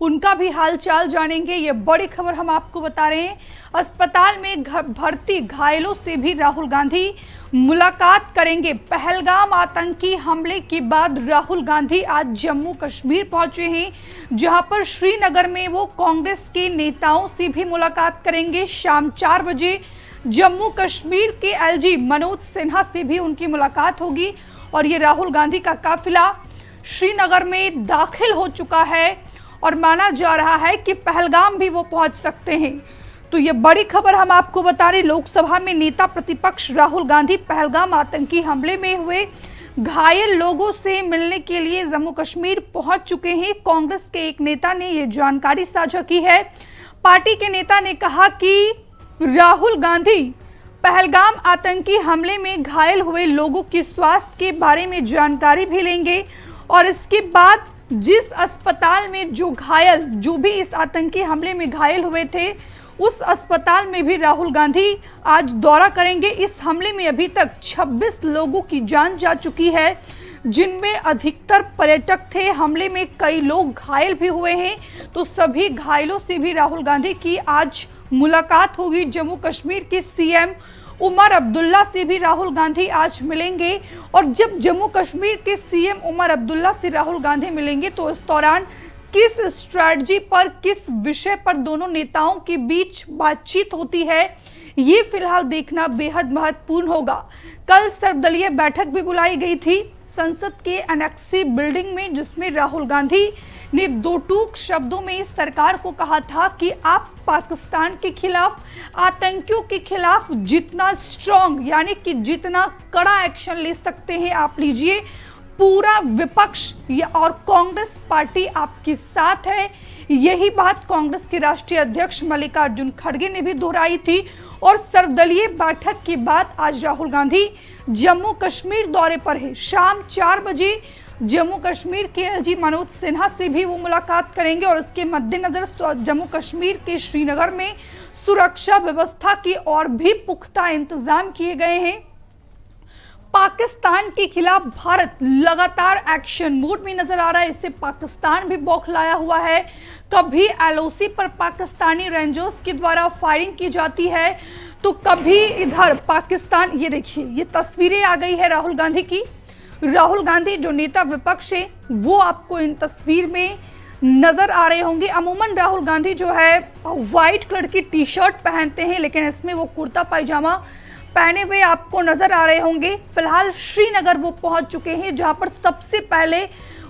उनका भी हालचाल जानेंगे। ये बड़ी खबर हम आपको बता रहे हैं। अस्पताल में भर्ती घायलों से भी राहुल गांधी मुलाकात करेंगे। पहलगाम आतंकी हमले के बाद राहुल गांधी आज जम्मू कश्मीर पहुंचे हैं, जहां पर श्रीनगर में वो कांग्रेस के नेताओं से भी मुलाकात करेंगे। शाम 4 बजे जम्मू कश्मीर के एलजी मनोज सिन्हा से भी उनकी मुलाकात होगी और ये राहुल गांधी का काफिला श्रीनगर में दाखिल हो चुका है और माना जा रहा है कि पहलगाम भी वो पहुंच सकते हैं। तो ये बड़ी खबर हम आपको बता रहे। लोकसभा में नेता प्रतिपक्ष राहुल गांधी पहलगाम आतंकी हमले में हुए घायल लोगों से मिलने के लिए जम्मू कश्मीर पहुंच चुके हैं। कांग्रेस के एक नेता ने ये जानकारी साझा की है। पार्टी के नेता ने कहा कि राहुल गांधी पहलगाम आतंकी हमले में घायल हुए लोगों की स्वास्थ्य के बारे में जानकारी भी लेंगे और इसके बाद जिस अस्पताल में जो भी इस आतंकी हमले में घायल हुए थे, उस अस्पताल में भी राहुल गांधी आज दौरा करेंगे। इस हमले में अभी तक 26 लोगों की जान जा चुकी है, जिनमें अधिकतर पर्यटक थे। हमले में कई लोग घायल भी हुए हैं, तो सभी घायलों से भी राहुल गांधी की आज मुलाकात होगी। जम्मू कश्मीर के सीएम उमर अब्दुल्ला से भी राहुल गांधी आज मिलेंगे और जब जम्मू कश्मीर के सीएम उमर अब्दुल्ला से राहुल गांधी मिलेंगे तो इस दौरान किस स्ट्रैटेजी पर, किस विषय पर दोनों नेताओं के बीच बातचीत होती है, ये फिलहाल देखना बेहद महत्वपूर्ण होगा। कल सर्वदलीय बैठक भी बुलाई गई थी संसद के एनेक्सी बिल्डिंग में, जिसमें राहुल गांधी ने दो टूक शब्दों में इस सरकार को कहा था कि आप पाकिस्तान के खिलाफ, आतंकियों के खिलाफ जितना स्ट्रॉन्ग यानी कि जितना कड़ा एक्शन ले सकते हैं आप लीजिए। पूरा विपक्ष और कांग्रेस पार्टी आपके साथ है। यही बात कांग्रेस के राष्ट्रीय अध्यक्ष मल्लिकार्जुन खड़गे ने भी दोहराई थी और सर्वदलीय बैठक के बाद आज राहुल गांधी जम्मू कश्मीर दौरे पर है। शाम 4 बजे जम्मू कश्मीर के एलजी मनोज सिन्हा से भी वो मुलाकात करेंगे और इसके मद्देनजर जम्मू कश्मीर के श्रीनगर में सुरक्षा व्यवस्था के और भी पुख्ता इंतजाम किए गए हैं। पाकिस्तान के खिलाफ भारत लगातार एक्शन मोड में नजर आ रहा है। इससे पाकिस्तान भी बौखलाया हुआ है। कभी एलओसी पर पाकिस्तानी रेंजर्स के द्वारा फायरिंग की जाती है, तो कभी इधर पाकिस्तान, ये देखिए ये तस्वीरें आ गई है राहुल गांधी की। राहुल गांधी जो नेता विपक्ष है वो आपको इन तस्वीर में नजर आ रहे होंगे। अमूमन राहुल गांधी जो है व्हाइट कलर की टी शर्ट पहनते हैं, लेकिन इसमें वो कुर्ता पायजामा पहने हुए आपको नजर आ रहे होंगे। फिलहाल श्रीनगर वो पहुंच चुके हैं, जहां पर सबसे पहले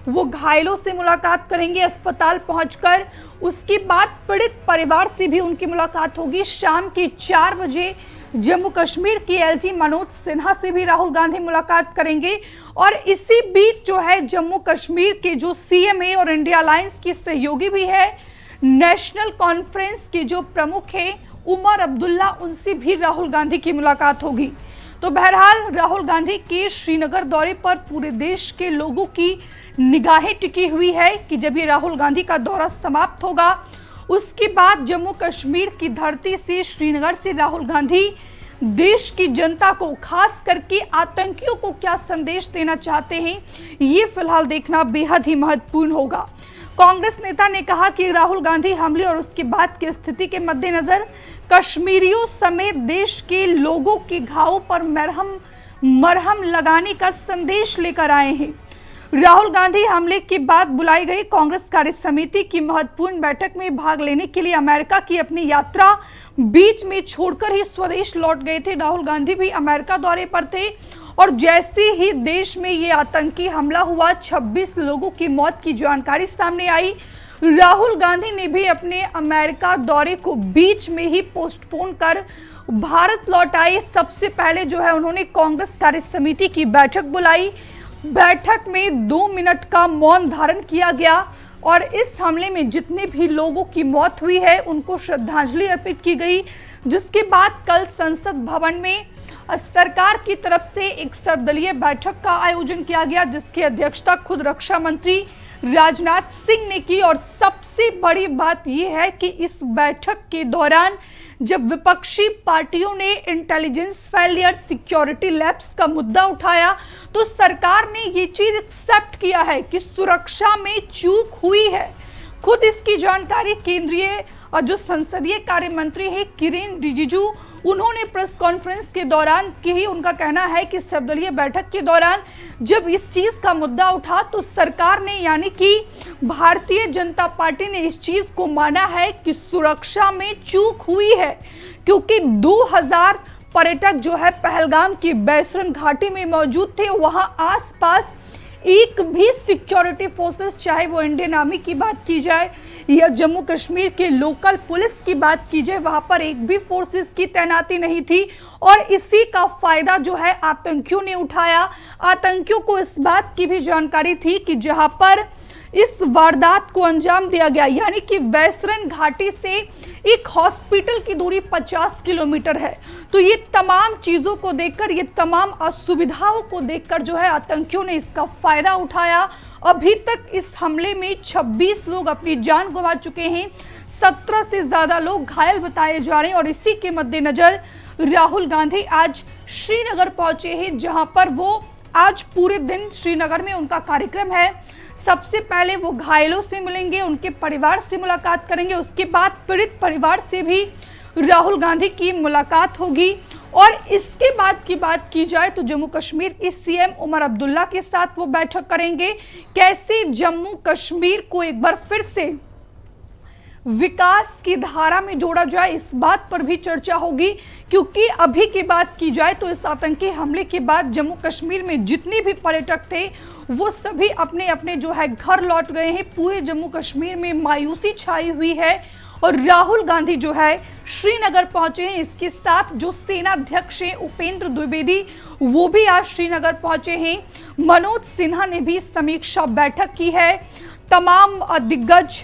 वो घायलों से मुलाकात करेंगे अस्पताल पहुंचकर। उसके बाद पीड़ित परिवार से भी उनकी मुलाकात होगी। शाम के 4 बजे जम्मू कश्मीर के एलजी मनोज सिन्हा से भी राहुल गांधी मुलाकात करेंगे और इसी बीच जो है जम्मू कश्मीर के जो सीएम है और इंडिया अलायंस की सहयोगी भी है, नेशनल कॉन्फ्रेंस के जो प्रमुख है उमर अब्दुल्ला, उनसे भी राहुल गांधी की मुलाकात होगी। तो बहरहाल राहुल गांधी के श्रीनगर दौरे पर पूरे देश के लोगों की निगाहें टिकी हुई है कि जब ये राहुल गांधी का दौरा समाप्त होगा, उसके बाद जम्मू कश्मीर की धरती से, श्रीनगर से राहुल गांधी देश की जनता को, खास करके आतंकियों को क्या संदेश देना चाहते हैं, ये फिलहाल देखना बेहद ही महत्वपूर्ण होगा। कांग्रेस नेता ने कहा कि राहुल गांधी हमले और उसके बाद की स्थिति के मद्देनजर कश्मीरियों समेत देश के लोगों के घावों पर मरहम लगाने का संदेश लेकर आए हैं। राहुल गांधी हमले के बाद बुलाई गई कांग्रेस कार्य समिति की महत्वपूर्ण बैठक में भाग लेने के लिए अमेरिका की अपनी यात्रा बीच में छोड़कर ही स्वदेश लौट गए थे। राहुल गांधी भी अमेरिका दौरे पर थे और जैसे ही देश में ये आतंकी हमला हुआ, 26 लोगों की मौत की जानकारी सामने आई, राहुल गांधी ने भी अपने अमेरिका दौरे को बीच में ही पोस्टपोन कर भारत लौट आए। सबसे पहले जो है उन्होंने कांग्रेस कार्य समिति की बैठक बुलाई। बैठक में 2 मिनट का मौन धारण किया गया और इस हमले में जितने भी लोगों की मौत हुई है उनको श्रद्धांजलि अर्पित की गई। जिसके बाद कल संसद भवन में सरकार की तरफ से एक सर्वदलीय बैठक का आयोजन किया गया, जिसकी अध्यक्षता खुद रक्षा मंत्री राजनाथ सिंह ने की। और सबसे बड़ी बात यह है कि इस बैठक के दौरान जब विपक्षी पार्टियों ने इंटेलिजेंस फेलियर, सिक्योरिटी लैप्स का मुद्दा उठाया, तो सरकार ने ये चीज एक्सेप्ट किया है कि सुरक्षा में चूक हुई है। खुद इसकी जानकारी केंद्रीय और जो संसदीय कार्य मंत्री है किरेन रिजिजू, उन्होंने प्रेस कॉन्फ्रेंस के दौरान की। उनका कहना है कि सर्वदलीय बैठक के दौरान जब इस चीज का मुद्दा उठा तो सरकार ने यानी कि भारतीय जनता पार्टी ने इस चीज को माना है कि सुरक्षा में चूक हुई है, क्योंकि 2000 पर्यटक जो है पहलगाम की बैसरन घाटी में मौजूद थे। वहां आसपास एक भी सिक्योरिटी फोर्सेस, चाहे वो इंडियन आर्मी की बात की जाए या जम्मू कश्मीर के लोकल पुलिस की बात की जाए, वहां पर एक भी फोर्सेस की तैनाती नहीं थी। और इसी का फायदा जो है आतंकियों ने उठाया। आतंकियों को इस बात की भी जानकारी थी कि जहां पर इस वारदात को अंजाम दिया गया, यानी कि बैसरन घाटी से एक हॉस्पिटल की दूरी 50 किलोमीटर है। तो ये तमाम चीजों को देखकर, ये तमाम असुविधाओं को देखकर जो है आतंकियों ने इसका फायदा उठाया। अभी तक इस हमले में 26 लोग अपनी जान गंवा चुके हैं, 17 से ज्यादा लोग घायल बताए जा रहे हैं। और इसी के मद्देनजर राहुल गांधी आज श्रीनगर पहुंचे हैं, जहां पर वो आज पूरे दिन श्रीनगर में उनका कार्यक्रम है। सबसे पहले वो घायलों से मिलेंगे, उनके परिवार से मुलाकात करेंगे, उसके बाद पीड़ित परिवार से भी राहुल गांधी की मुलाकात होगी। और इसके बाद की बात की जाए तो जम्मू कश्मीर के सीएम उमर अब्दुल्ला के साथ वो बैठक करेंगे। कैसे जम्मू कश्मीर को एक बार फिर से विकास की धारा में जोड़ा जाए, इस बात पर भी चर्चा होगी। क्योंकि अभी की बात की जाए तो इस आतंकी हमले के बाद जम्मू कश्मीर में जितने भी पर्यटक थे वो सभी अपने अपने जो है घर लौट गए हैं। पूरे जम्मू कश्मीर में मायूसी छाई हुई है और राहुल गांधी जो है श्रीनगर पहुंचे हैं। इसके साथ जो सेना अध्यक्ष हैं उपेंद्र द्विवेदी, वो भी आज श्रीनगर पहुंचे हैं। मनोज सिन्हा ने भी समीक्षा बैठक की है तमाम दिग्गज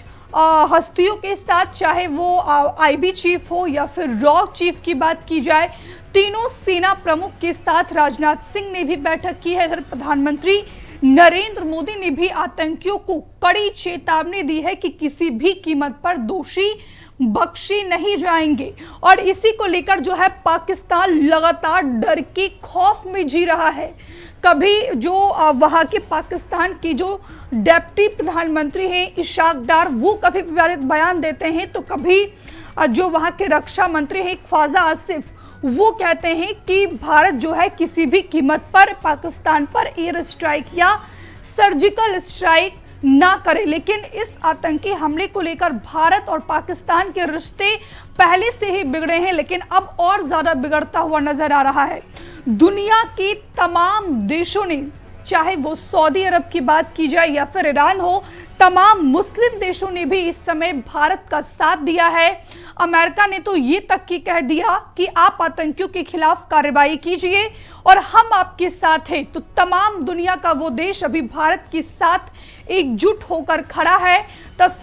हस्तियों के साथ, चाहे वो आईबी चीफ हो या फिर रॉ चीफ की बात की जाए। तीनों सेना प्रमुख के साथ राजनाथ सिंह ने भी बैठक की है। इधर प्रधानमंत्री नरेंद्र मोदी ने भी आतंकियों को कड़ी चेतावनी दी है कि किसी भी कीमत पर दोषी बख्शे नहीं जाएंगे। और इसी को लेकर जो है पाकिस्तान लगातार डर के खौफ में जी रहा है। कभी जो वहाँ के पाकिस्तान की जो डेप्टी प्रधानमंत्री हैं इशाक डार, वो कभी विवादित बयान देते हैं, तो कभी जो वहाँ के रक्षा मंत्री हैं ख्वाजा आसिफ, वो कहते हैं कि भारत जो है किसी भी कीमत पर पाकिस्तान पर एयर स्ट्राइक या सर्जिकल स्ट्राइक ना करे। लेकिन इस आतंकी हमले को लेकर भारत और पाकिस्तान के रिश्ते पहले से ही बिगड़े हैं, लेकिन अब और ज्यादा बिगड़ता हुआ नजर आ रहा है। दुनिया के तमाम देशों ने, चाहे वो सऊदी अरब की बात की जाए या फिर ईरान हो, तमाम मुस्लिम देशों ने भी इस समय भारत का साथ दिया है। अमेरिका ने तो ये तक की कह दिया कि आप आतंकियों के खिलाफ कार्रवाई कीजिए और हम आपके साथ हैं। तो तमाम दुनिया का वो देश अभी भारत के साथ एकजुट होकर खड़ा है। तस्वीर